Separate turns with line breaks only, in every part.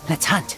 Let's hunt.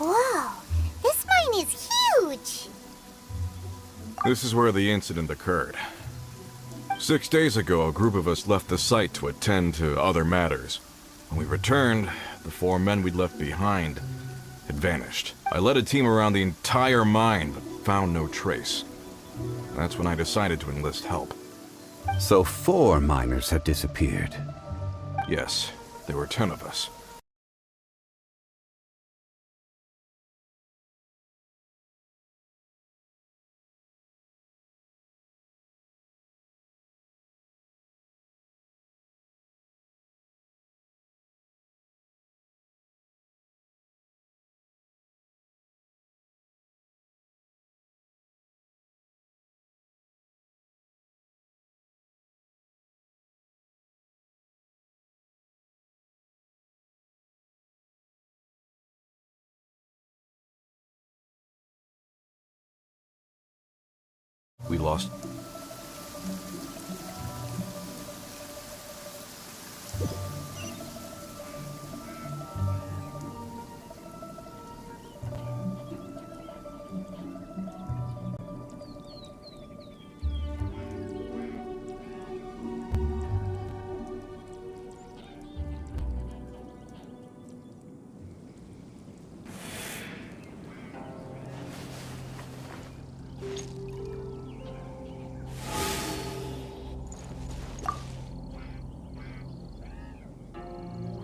Whoa, this mine is huge!
This is where the incident occurred. 6 days ago, a group of us left the site to attend to other matters. When we returned, the 4 men we'd left behind had vanished. I led a team around the entire mine, but found no trace. That's when I decided to enlist help.
So 4 miners have disappeared.
Yes, there were 10 of us. We lost.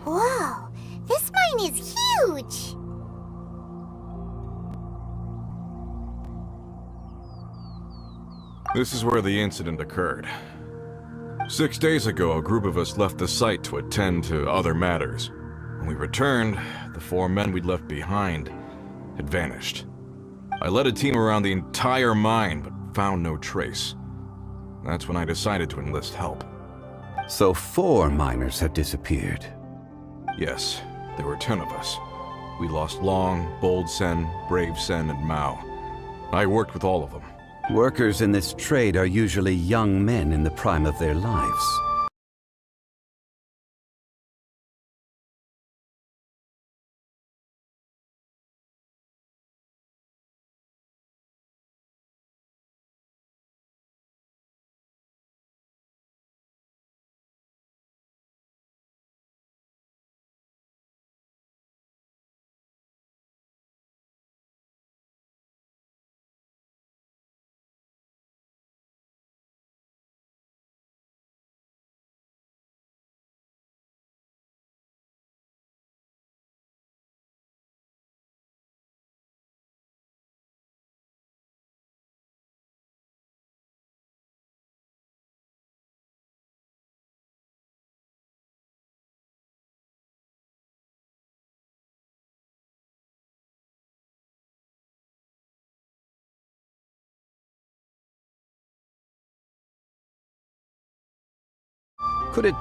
Whoa, this mine is huge!
This is where the incident occurred. 6 days ago, a group of us left the site to attend to other matters. When we returned, the 4 men we'd left behind had vanished. I led a team around the entire mine, but found no trace. That's when I decided to enlist help.
So 4 miners have disappeared.
Yes, there were 10 of us. We lost Long, Bold Sen, Brave Sen, and Mao. I worked with all of them.
Workers in this trade are usually young men in the prime of their lives. Could it...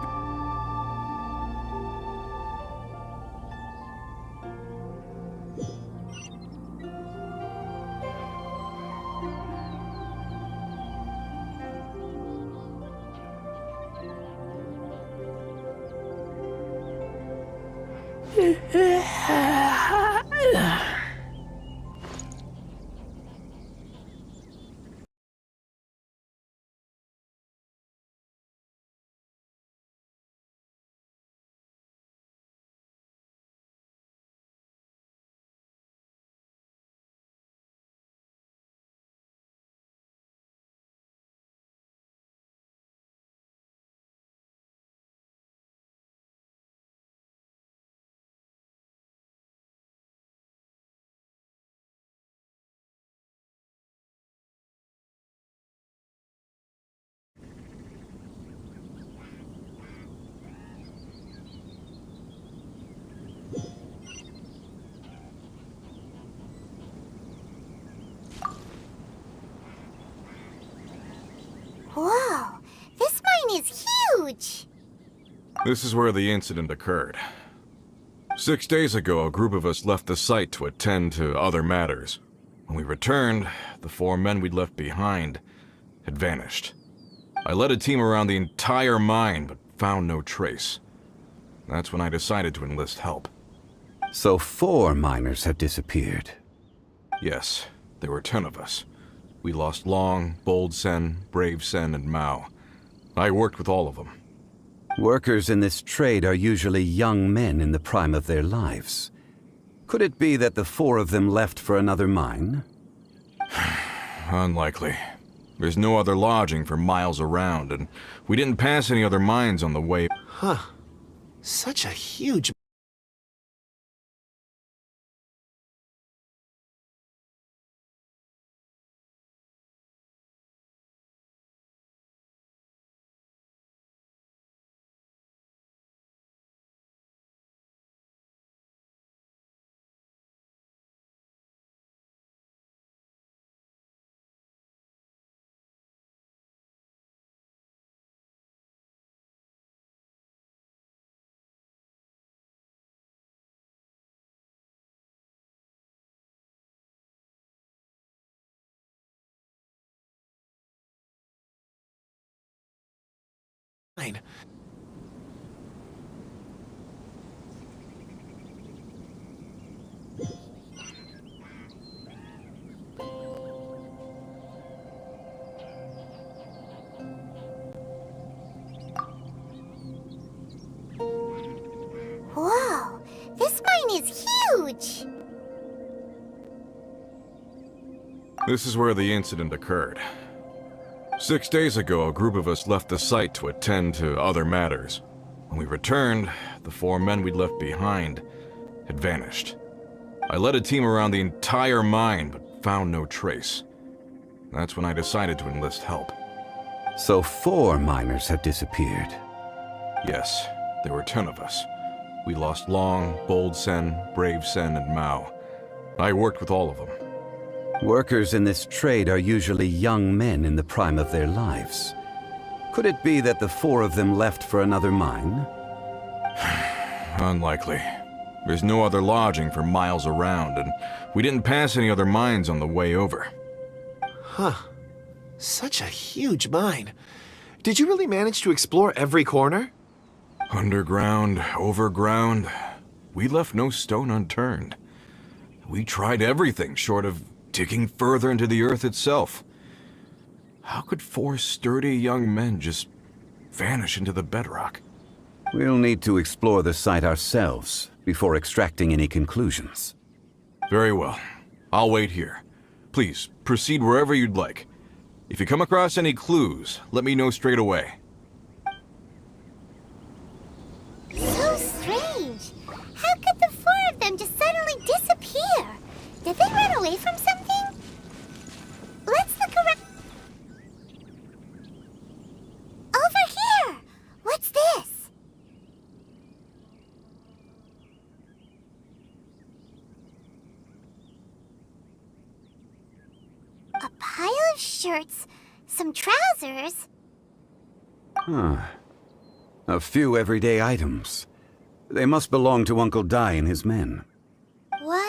This is where the incident occurred. 6 days ago, a group of us left the site to attend to other matters. When we returned, the 4 men we'd left behind had vanished. I led a team around the entire mine, but found no trace. That's when I decided to enlist help.
So 4 miners have disappeared.
Yes, there were 10 of us. We lost Long, Bold Sen, Brave Sen, and Mao. I worked with all of them.
Workers in this trade are usually young men in the prime of their lives. Could it be that the 4 of them left for another mine?
Unlikely. There's no other lodging for miles around, and we didn't pass any other mines on the way.
Huh. Such a huge... mine.
Whoa, this mine is huge!
This is where the incident occurred. 6 days ago, a group of us left the site to attend to other matters. When we returned, the 4 men we'd left behind had vanished. I led a team around the entire mine, but found no trace. That's when I decided to enlist help.
So 4 miners have disappeared.
Yes, there were 10 of us. We lost Long, Bold Sen, Brave Sen, and Mao. I worked with all of them.
Workers in this trade are usually young men in the prime of their lives. Could it be that the 4 of them left for another mine?
Unlikely. There's no other lodging for miles around, and we didn't pass any other mines on the way over.
Huh. Such a huge mine. Did you really manage to explore every corner?
Underground, overground, we left no stone unturned. We tried everything short of digging further into the earth itself. How could 4 sturdy young men just vanish into the bedrock?
We'll need to explore the site ourselves before extracting any conclusions.
Very well. I'll wait here. Please, proceed wherever you'd like. If you come across any clues, let me know straight away.
So strange. How could the 4 of them just suddenly disappear? Did they run away from something? Let's look around. Over here! What's this? A pile of shirts, some trousers.
Huh. A few everyday items. They must belong to Uncle Dai and his men.
1,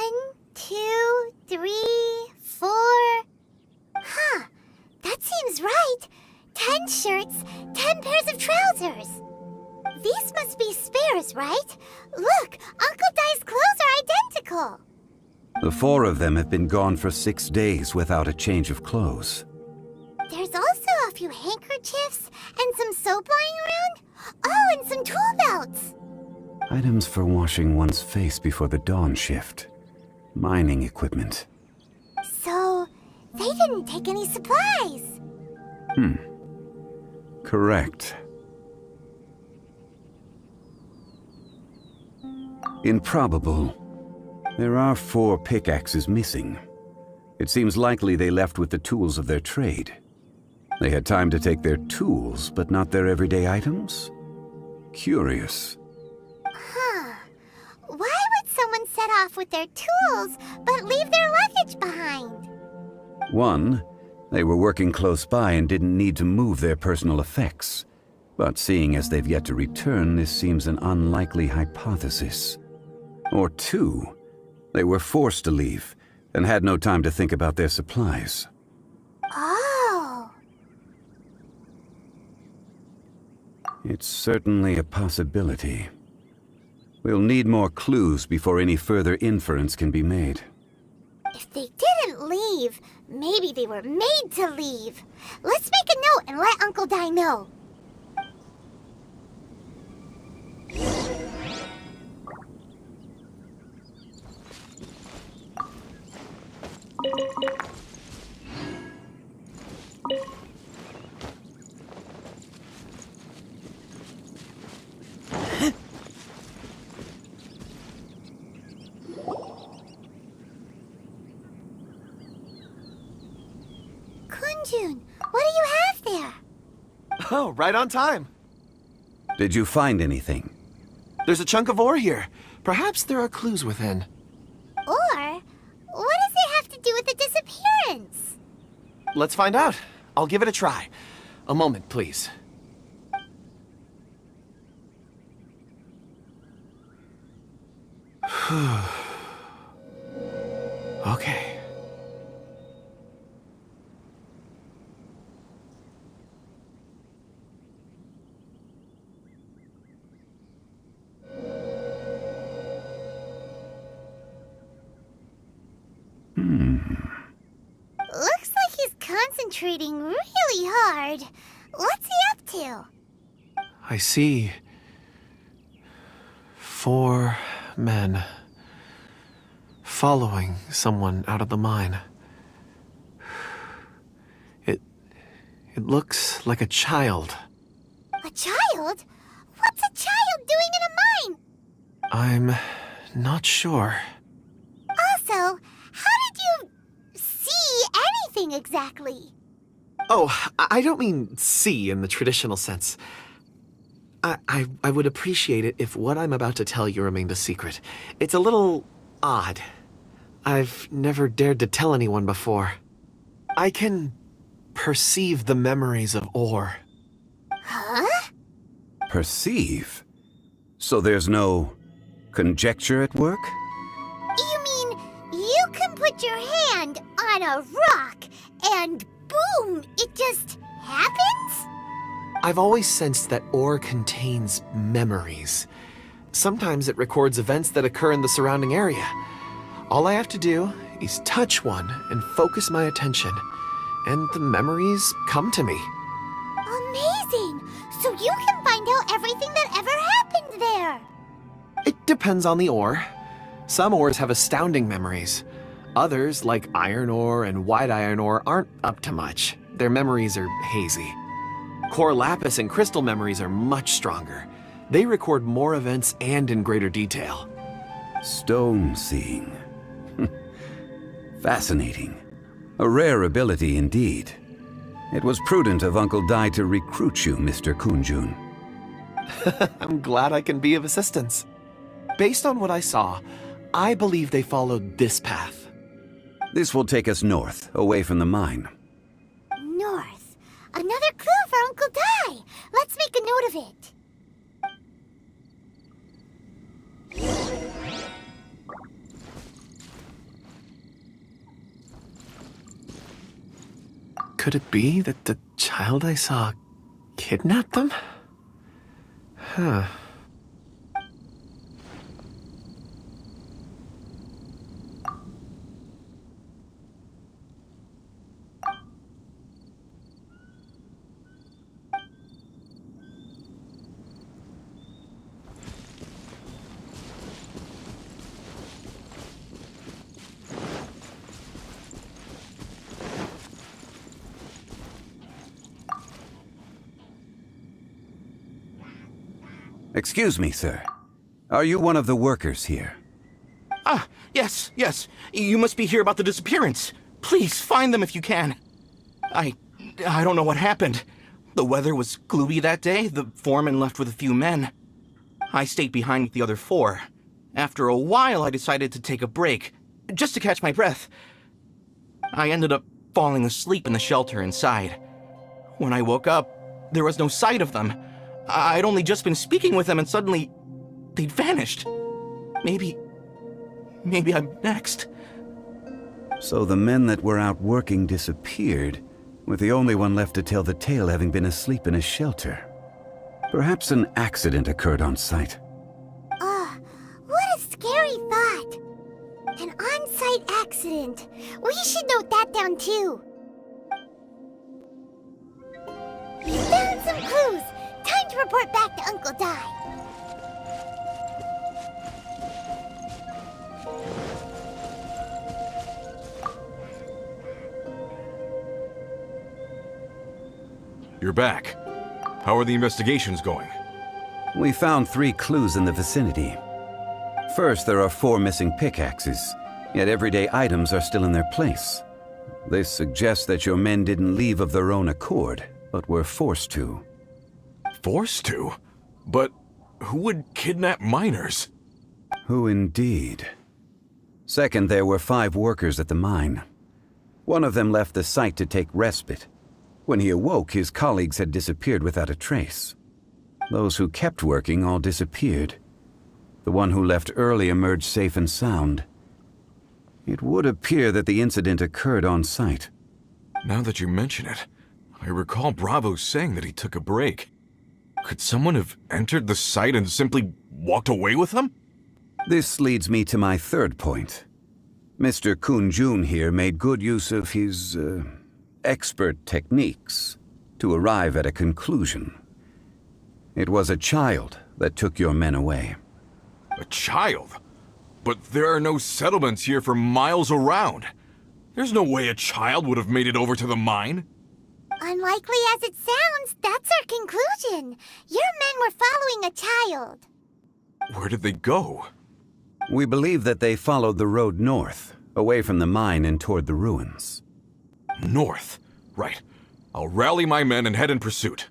2, 3, 4. Huh, that seems right. 10 shirts, 10 pairs of trousers. These must be spares, right? Look, Uncle Dai's clothes are identical.
The 4 of them have been gone for 6 days without a change of clothes.
There's also a few handkerchiefs and some soap lying around. Oh, and some tool belts.
Items for washing one's face before the dawn shift. Mining equipment.
So, they didn't take any supplies.
Correct. Improbable. There are 4 pickaxes missing. It seems likely they left with the tools of their trade. They had time to take their tools, but not their everyday items? Curious.
Huh. Why would someone set off with their tools, but leave their luggage behind?
1, they were working close by and didn't need to move their personal effects. But seeing as they've yet to return, this seems an unlikely hypothesis. Or two, they were forced to leave and had no time to think about their supplies.
Oh.
It's certainly a possibility. We'll need more clues before any further inference can be made.
If they didn't leave, maybe they were made to leave. Let's make a note and let Uncle Dai know. Kunjun, what do you have there?
Oh, right on time.
Did you find anything?
There's a chunk of ore here. Perhaps there are clues within.
Or, what does it have to do with the disappearance?
Let's find out. I'll give it a try. A moment, please. Okay.
Looks like he's concentrating really hard. What's he up to?
I see 4 men following someone out of the mine. It looks like a child.
A child? What's a child doing in a mine?
I'm not sure.
Also, how did you see anything exactly?
Oh, I don't mean see in the traditional sense. I would appreciate it if what I'm about to tell you remained a secret. It's a little odd. I've never dared to tell anyone before. I can perceive the memories of ore.
Huh?
Perceive? So there's no conjecture at work?
You mean you can put your hand on a rock and boom, it just happens?
I've always sensed that ore contains memories. Sometimes it records events that occur in the surrounding area. All I have to do is touch one and focus my attention, and the memories come to me.
Amazing! So you can find out everything that ever happened there.
It depends on the ore. Some ores have astounding memories. Others, like iron ore and white iron ore, aren't up to much. Their memories are hazy. Core lapis and crystal memories are much stronger. They record more events and in greater detail.
Stone seeing. Fascinating. A rare ability indeed. It was prudent of Uncle Dai to recruit you, Mr. Kunjun.
I'm glad I can be of assistance. Based on what I saw, I believe they followed this path.
This will take us north, away from the mine.
North. Another clue for Uncle Dai. Let's make a note of it.
Could it be that the child I saw kidnapped them? Huh.
Excuse me, sir. Are you one of the workers here?
Ah, yes. You must be here about the disappearance. Please, find them if you can. I don't know what happened. The weather was gloomy that day. The foreman left with a few men. I stayed behind with the other 4. After a while, I decided to take a break, just to catch my breath. I ended up falling asleep in the shelter inside. When I woke up, there was no sight of them. I'd only just been speaking with them and suddenly they'd vanished. Maybe I'm next.
So the men that were out working disappeared, with the only one left to tell the tale having been asleep in a shelter. Perhaps an accident occurred on site.
What a scary thought. An on-site accident. We should note that down too. We found some clues. Time to report back to Uncle Dai.
You're back. How are the investigations going?
We found 3 clues in the vicinity. First, there are 4 missing pickaxes, yet everyday items are still in their place. This suggests that your men didn't leave of their own accord, but were forced to.
Forced to? But who would kidnap miners?
Who indeed? Second, there were 5 workers at the mine. One of them left the site to take respite. When he awoke, his colleagues had disappeared without a trace. Those who kept working all disappeared. The one who left early emerged safe and sound. It would appear that the incident occurred on site.
Now that you mention it, I recall Bravo saying that he took a break. Could someone have entered the site and simply walked away with them?
This leads me to my third point. Mr. Kun-jun here made good use of his, expert techniques to arrive at a conclusion. It was a child that took your men away.
A child? But there are no settlements here for miles around. There's no way a child would have made it over to the mine.
Unlikely as it sounds, that's our conclusion. Your men were following a child.
Where did they go?
We believe that they followed the road north, away from the mine and toward the ruins.
North. Right. I'll rally my men and head in pursuit.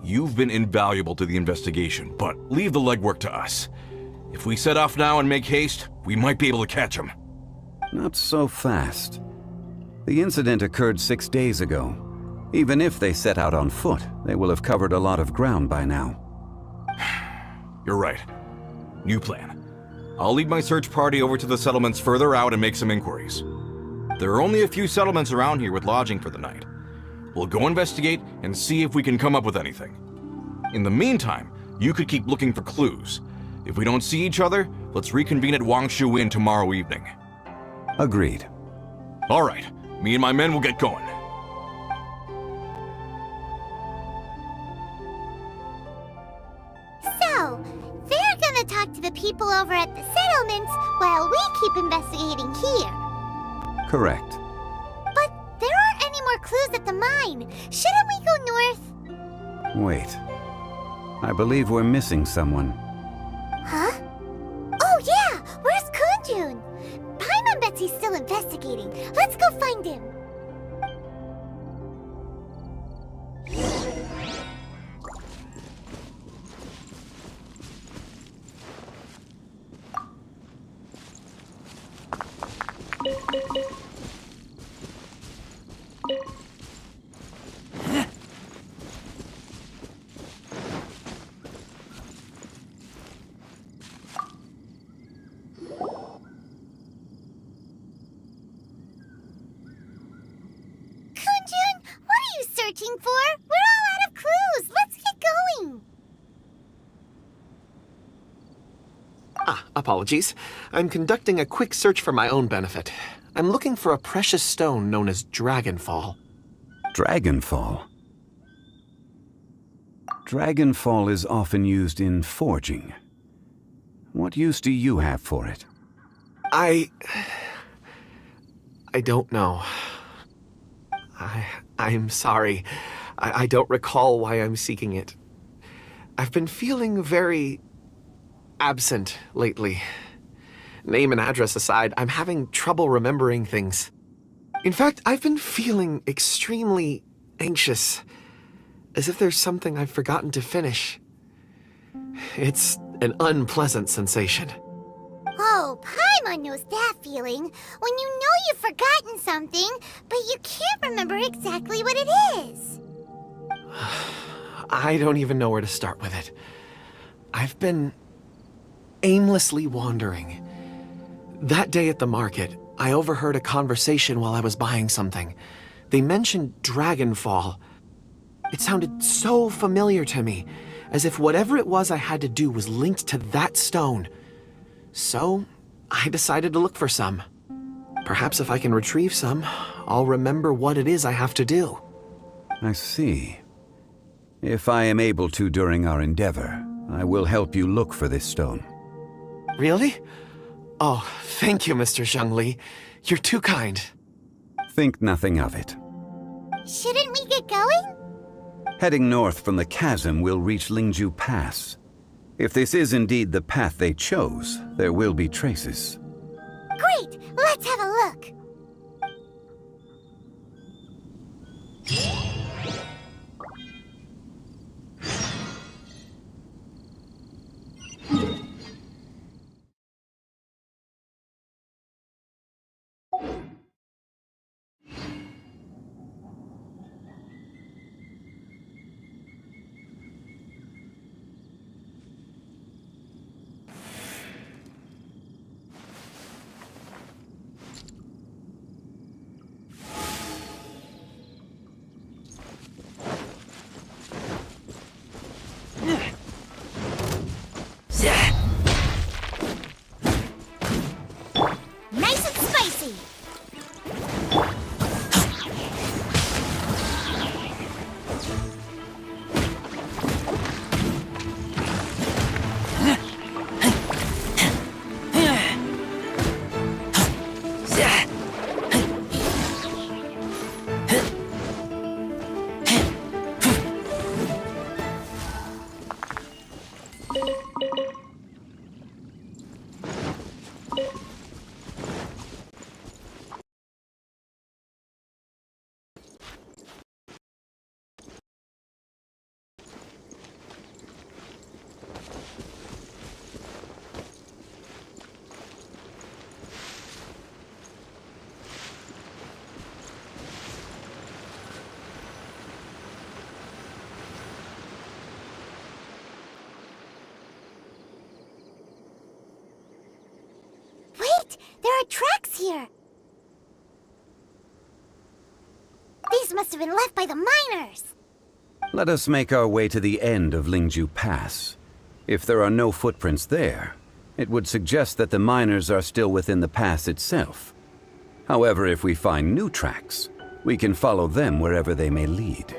You've been invaluable to the investigation, but leave the legwork to us. If we set off now and make haste, we might be able to catch them.
Not so fast. The incident occurred 6 days ago. Even if they set out on foot, they will have covered a lot of ground by now.
You're right. New plan. I'll lead my search party over to the settlements further out and make some inquiries. There are only a few settlements around here with lodging for the night. We'll go investigate and see if we can come up with anything. In the meantime, you could keep looking for clues. If we don't see each other, let's reconvene at Wangshu Inn tomorrow evening.
Agreed.
All right. Me and my men will get going.
So, they're gonna talk to the people over at the settlements while we keep investigating here.
Correct.
But there aren't any more clues at the mine. Shouldn't we go north?
Wait. I believe we're missing someone.
Huh? Oh yeah! Where's Kunjun? Paimon bets he's still investigating. Let's go find him. Searching for? We're all out of clues. Let's get going.
Apologies. I'm conducting a quick search for my own benefit. I'm looking for a precious stone known as Dragonfall.
Dragonfall? Dragonfall is often used in forging. What use do you have for it?
I don't know. I'm sorry. I don't recall why I'm seeking it. I've been feeling very absent lately. Name and address aside, I'm having trouble remembering things. In fact, I've been feeling extremely anxious, as if there's something I've forgotten to finish. It's an unpleasant sensation.
Oh, Paimon knows that feeling. When you know you've forgotten something, but you can't remember exactly what it is.
I don't even know where to start with it. I've been aimlessly wandering. That day at the market, I overheard a conversation while I was buying something. They mentioned Dragonfall. It sounded so familiar to me, as if whatever it was I had to do was linked to that stone. So, I decided to look for some. Perhaps if I can retrieve some, I'll remember what it is I have to do.
I see. If I am able to during our endeavor, I will help you look for this stone.
Really? Oh, thank you, Mr. Zhengli. You're too kind.
Think nothing of it.
Shouldn't we get going?
Heading north from the chasm, we'll reach Lingju Pass. If this is indeed the path they chose, there will be traces.
Great! Let's have a look! Nice and spicy! Wait! There are tracks here! These must have been left by the miners!
Let us make our way to the end of Lingju Pass. If there are no footprints there, it would suggest that the miners are still within the pass itself. However, if we find new tracks, we can follow them wherever they may lead.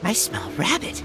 I smell rabbit.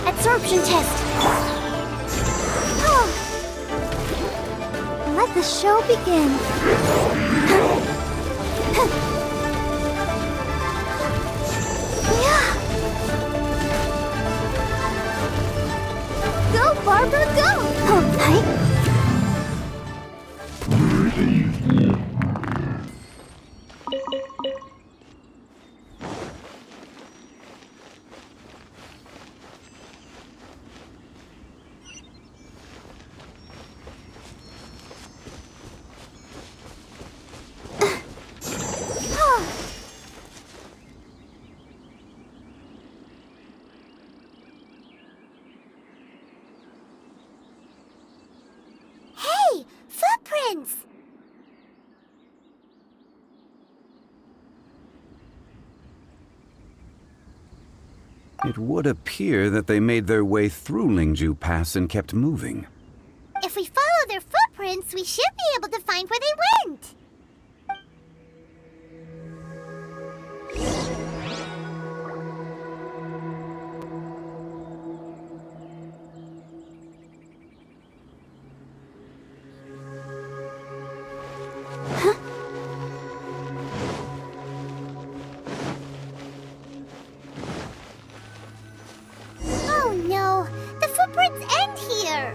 Absorption test. Let the show begin. Go, Barbara, go! Hey, footprints!
It would appear that they made their way through Lingju Pass and kept moving.
If we follow their footprints, we should be able to find where they went. Oh no, the footprints end here.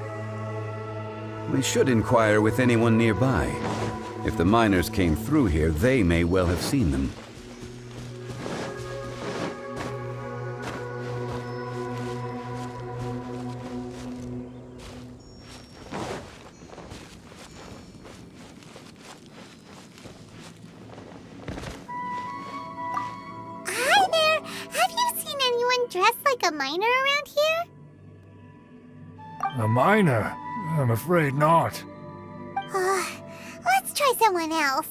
We should inquire with anyone nearby. If the miners came through here, they may well have seen them.
Hi there! Have you seen anyone dressed like a miner around here?
A miner? I'm afraid not.
Let's try someone else.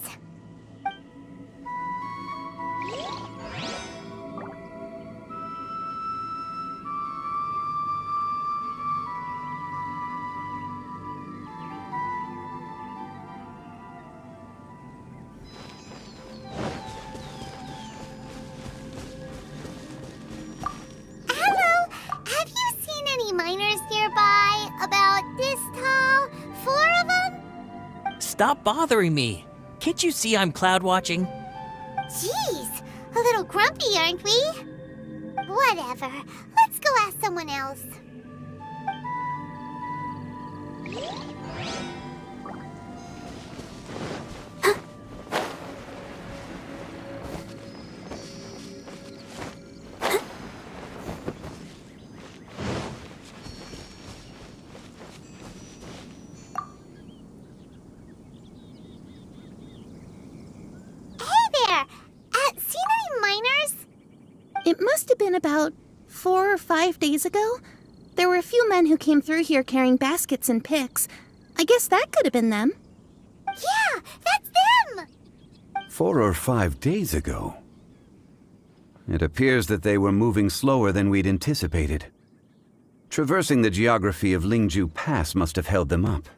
Hello! Have you seen any miners nearby? About this tall? 4 of them?
Stop bothering me. Can't you see I'm cloud watching?
Jeez, a little grumpy, aren't we? Whatever. Let's go ask someone else. Hey there! Seen any miners?
It must have been about 4 or 5 days ago. There were a few men who came through here carrying baskets and picks. I guess that could have been them.
Yeah, that's them!
4 or 5 days ago. It appears that they were moving slower than we'd anticipated. Traversing the geography of Lingju Pass must have held them up.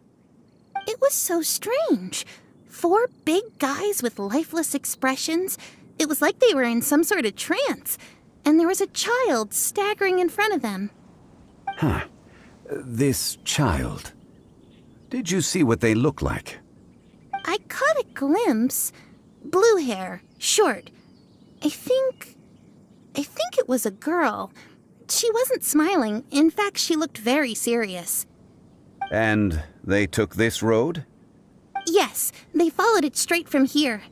It was so strange. 4 big guys with lifeless expressions. It was like they were in some sort of trance. And there was a child staggering in front of them.
Huh. This child. Did you see what they look like?
I caught a glimpse. Blue hair, short. I think it was a girl. She wasn't smiling. In fact, she looked very serious.
And they took this road?
Yes, they followed it straight from here.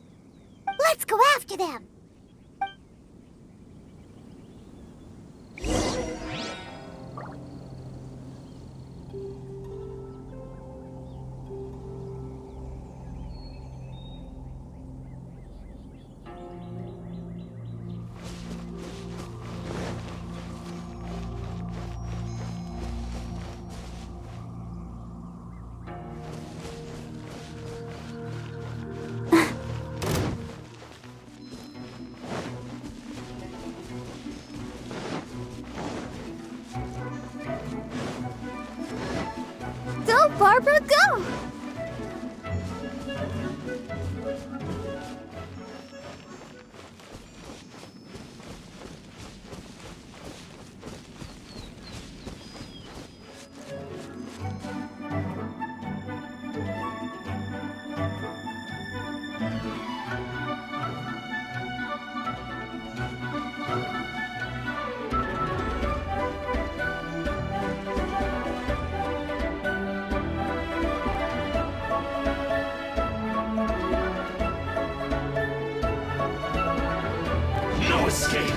Let's go after them! Barbara, go!
No escape!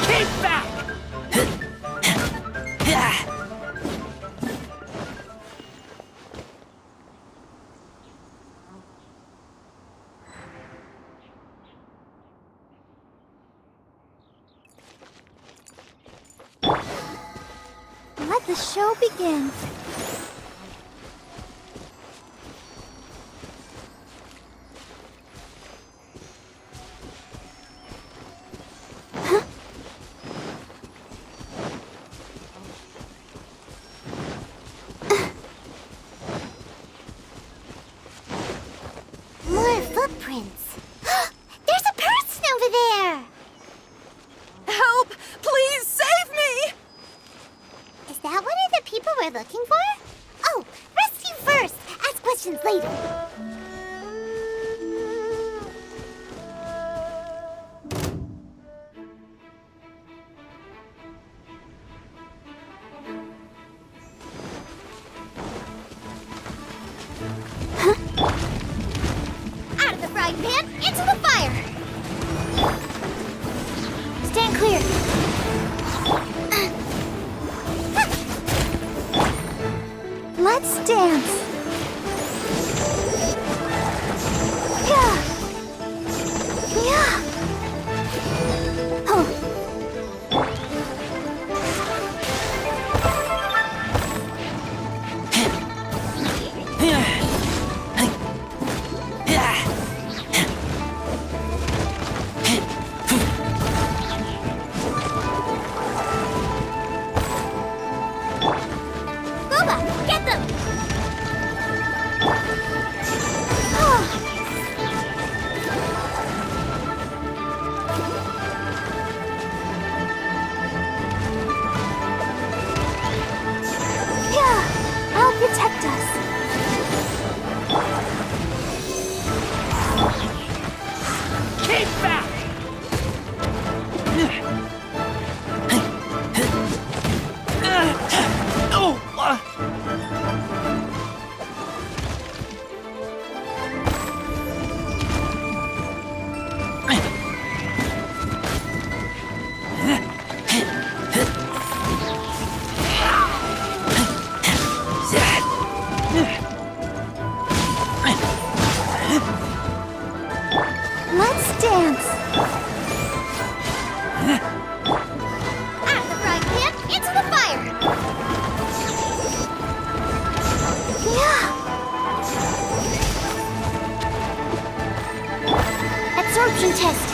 Keep back!
Let the show begin. More footprints. There's a person over there.
Help! Please save me!
Is that one of the people we're looking for? Oh, rescue first. Ask questions later. Out of the frying pan, into the fire! Stand clear. Let's dance. Yeah. Yeah. Oh. Booba, get them! Yeah, I'll protect us.
Keep back!
Let's dance. Out of the frying pan, into the fire. Yeah. Absorption test.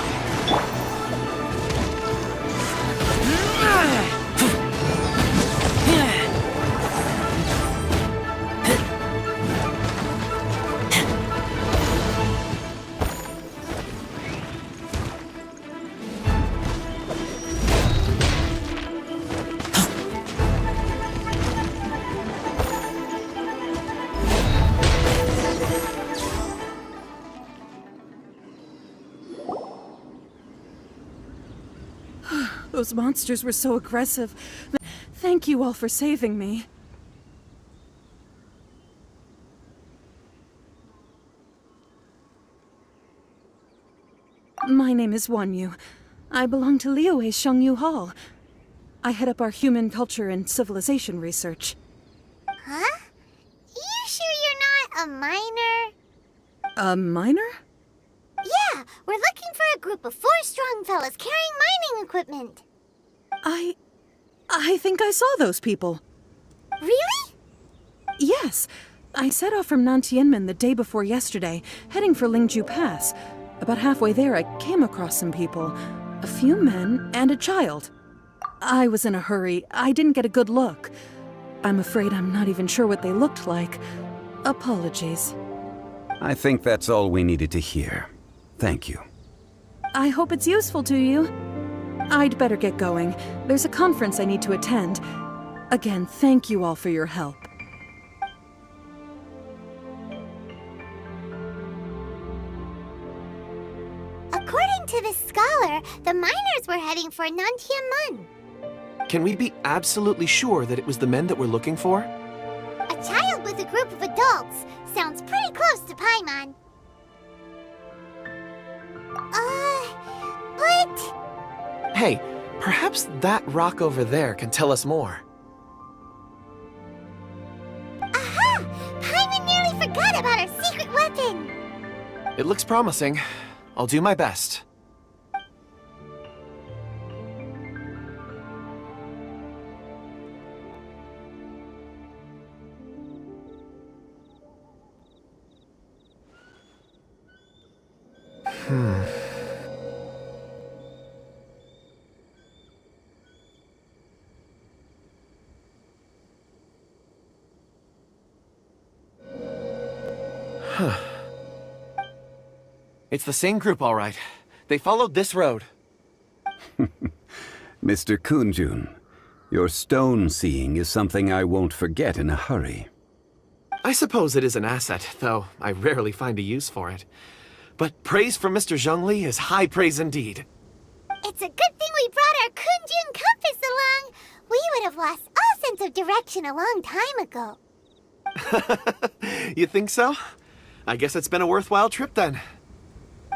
Those monsters were so aggressive. Thank you all for saving me. My name is Wanyu. I belong to Liyue's Shangyu Hall. I head up our human culture and civilization research.
Huh? You sure you're not a minor?
A minor?
Yeah, We're looking for a group of 4 strong fellas carrying mining equipment.
I think I saw those people.
Really?
Yes. I set off from Nantianmen the day before yesterday, heading for Lingju Pass. About halfway there, I came across some people. A few men and a child. I was in a hurry. I didn't get a good look. I'm afraid I'm not even sure what they looked like. Apologies.
I think that's all we needed to hear. Thank you.
I hope it's useful to you. I'd better get going. There's a conference I need to attend. Again, thank you all for your help.
According to the scholar, the miners were heading for Nantianmen.
Can we be absolutely sure that it was the men that we're looking for?
A child with a group of adults sounds pretty close to Paimon. But...
Hey, perhaps that rock over there can tell us more.
Aha! Paimon nearly forgot about our secret weapon!
It looks promising. I'll do my best. It's the same group, all right. They followed this road.
Mr. Kunjun, your stone seeing is something I won't forget in a hurry.
I suppose it is an asset, though I rarely find a use for it. But praise from Mr. Zhongli is high praise indeed.
It's a good thing we brought our Kunjun compass along. We would have lost all sense of direction a long time ago.
You think so? I guess it's been a worthwhile trip then.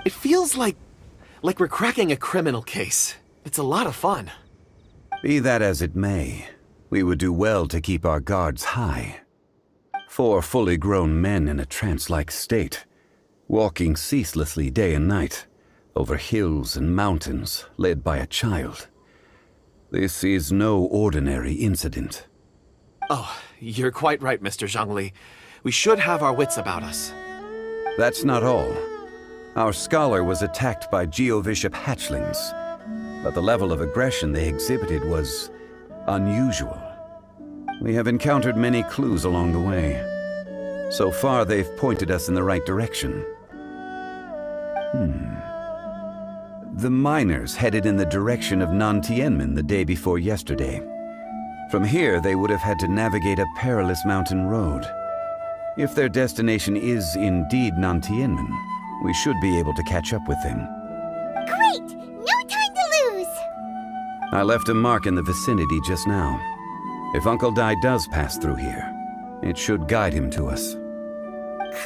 It feels like we're cracking a criminal case. It's a lot of fun.
Be that as it may, we would do well to keep our guards high. 4 fully grown men in a trance-like state, walking ceaselessly day and night, over hills and mountains, led by a child. This is no ordinary incident.
Oh, you're quite right, Mr. Zhongli. We should have our wits about us.
That's not all. Our scholar was attacked by Geovishap hatchlings, but the level of aggression they exhibited was unusual. We have encountered many clues along the way. So far, they've pointed us in the right direction. The miners headed in the direction of Nantianmen the day before yesterday. From here, they would have had to navigate a perilous mountain road. If their destination is indeed Nantianmen, we should be able to catch up with them.
Great! No time to lose!
I left a mark in the vicinity just now. If Uncle Dai does pass through here, it should guide him to us.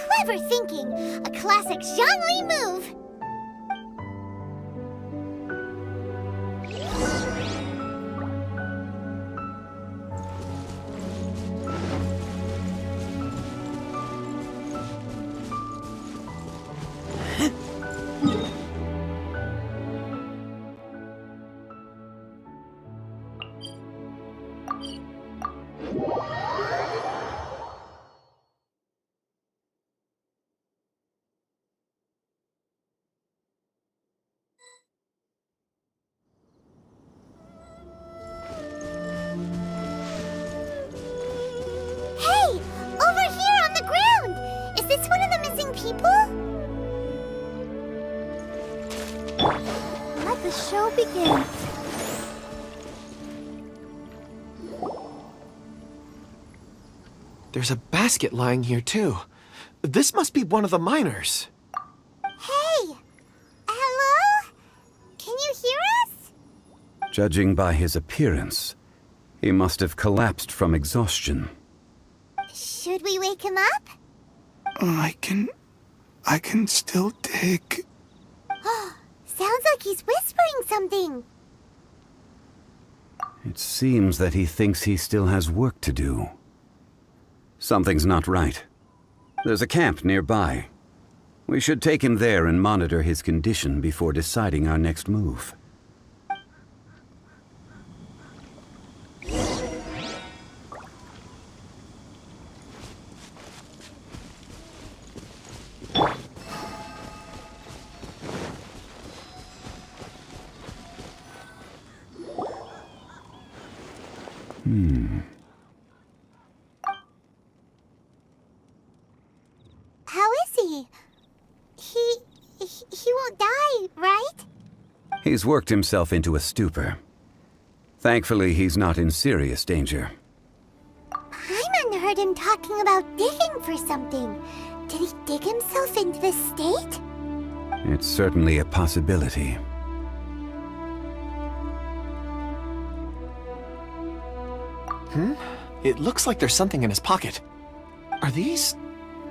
Clever thinking! A classic Zhongli move! Hey! Over here on the ground! Is this one of the missing people? Let the show begin.
There's a basket lying here, too. This must be one of the miners.
Hey! Hello? Can you hear us?
Judging by his appearance, he must have collapsed from exhaustion.
Should we wake him up?
I can still dig.
Sounds like he's whispering something.
It seems that he thinks he still has work to do. Something's not right. There's a camp nearby. We should take him there and monitor his condition before deciding our next move.
How is he? He won't die, right?
He's worked himself into a stupor. Thankfully, he's not in serious danger.
Paimon heard him talking about digging for something. Did he dig himself into this state?
It's certainly a possibility.
It looks like there's something in his pocket. Are these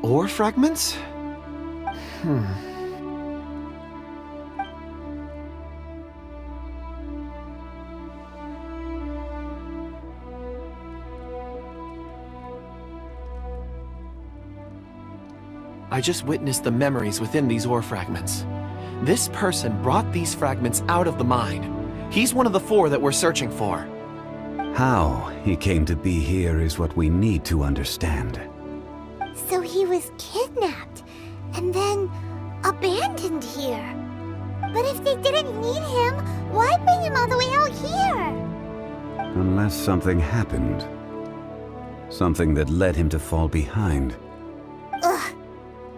ore fragments? I just witnessed the memories within these ore fragments. This person brought these fragments out of the mine. He's one of the 4 that we're searching for.
How he came to be here is what we need to understand.
So he was kidnapped and then abandoned here. But if they didn't need him, why bring him all the way out here?
Unless something happened. Something that led him to fall behind.
Ugh.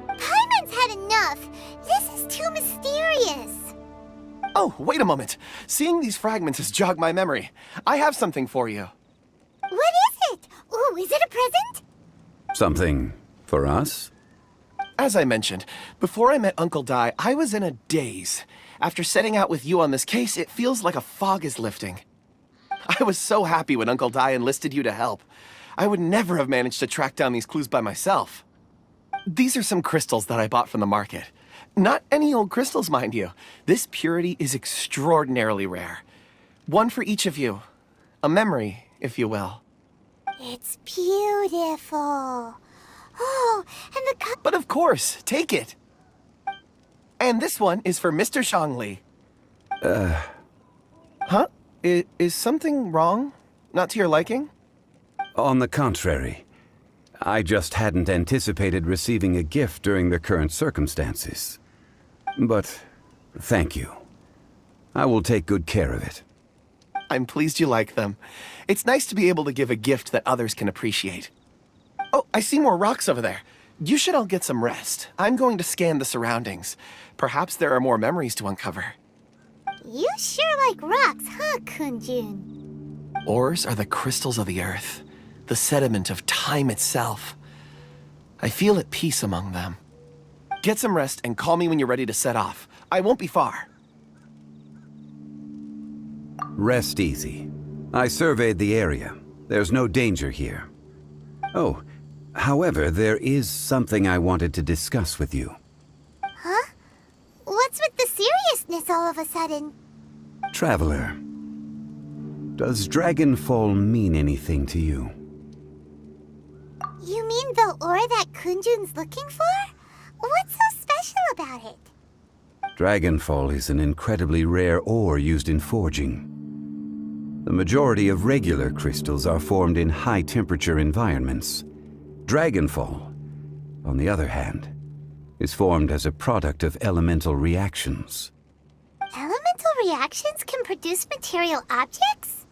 Paimon's had enough. This is too mysterious.
Oh, wait a moment. Seeing these fragments has jogged my memory. I have something for you.
What is it? Ooh, is it a present?
Something for us?
As I mentioned, before I met Uncle Dai, I was in a daze. After setting out with you on this case, it feels like a fog is lifting. I was so happy when Uncle Dai enlisted you to help. I would never have managed to track down these clues by myself. These are some crystals that I bought from the market. Not any old crystals, mind you. This purity is extraordinarily rare. One for each of you. A memory, if you will.
It's beautiful. Oh, and the cup.
But of course, take it. And this one is for Mr. Shangli. Huh? Is something wrong? Not to your liking?
On the contrary. I just hadn't anticipated receiving a gift during the current circumstances. But thank you. I will take good care of it.
I'm pleased you like them. It's nice to be able to give a gift that others can appreciate. Oh, I see more rocks over there. You should all get some rest. I'm going to scan the surroundings. Perhaps there are more memories to uncover.
You sure like rocks, huh, Kunjun?
Ores are the crystals of the earth, the sediment of time itself. I feel at peace among them. Get some rest and call me when you're ready to set off. I won't be far.
Rest easy. I surveyed the area. There's no danger here. Oh, however, there is something I wanted to discuss with you.
Huh? What's with the seriousness all of a sudden?
Traveler, does Dragonfall mean anything to you?
You mean the ore that Kunjun's looking for? What's so special about it?
Dragonfall is an incredibly rare ore used in forging. The majority of regular crystals are formed in high-temperature environments. Dragonfall, on the other hand, is formed as a product of elemental reactions.
Elemental reactions can produce material objects?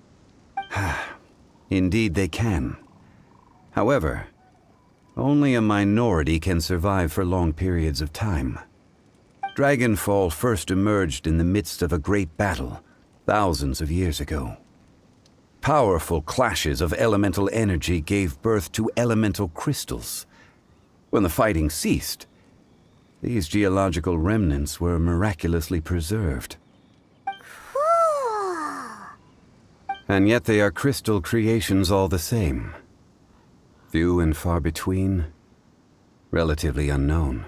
Indeed they can. However, only a minority can survive for long periods of time. Dragonfall first emerged in the midst of a great battle, thousands of years ago. Powerful clashes of elemental energy gave birth to elemental crystals. When the fighting ceased, these geological remnants were miraculously preserved.
Cool.
And yet they are crystal creations all the same. Few and far between, relatively unknown.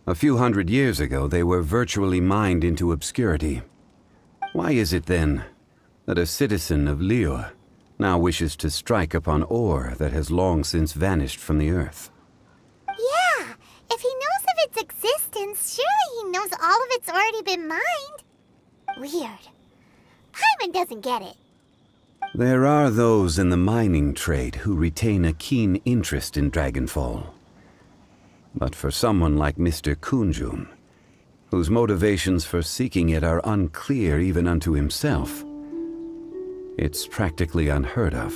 A few hundred years ago, they were virtually mined into obscurity. Why is it then that a citizen of Liyue now wishes to strike upon ore that has long since vanished from the earth?
Yeah, if he knows of its existence, surely he knows all of it's already been mined. Weird. Paimon doesn't get it.
There are those in the mining trade who retain a keen interest in Dragonfall. But for someone like Mr. Kunjun, whose motivations for seeking it are unclear even unto himself, it's practically unheard of.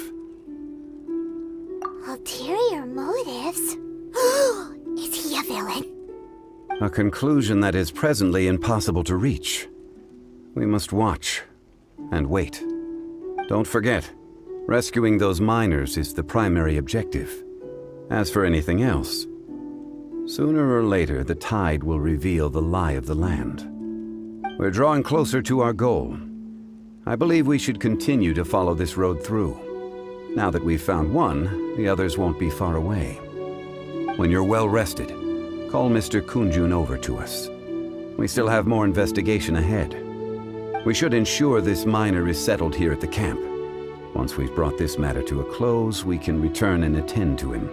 Ulterior motives? Is he a villain?
A conclusion that is presently impossible to reach. We must watch and wait. Don't forget, rescuing those miners is the primary objective. As for anything else, sooner or later the tide will reveal the lie of the land. We're drawing closer to our goal. I believe we should continue to follow this road through. Now that we've found one, the others won't be far away. When you're well rested, call Mr. Kunjun over to us. We still have more investigation ahead. We should ensure this miner is settled here at the camp. Once we've brought this matter to a close, we can return and attend to him.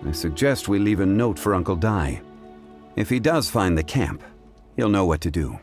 I suggest we leave a note for Uncle Dai. If he does find the camp, he'll know what to do.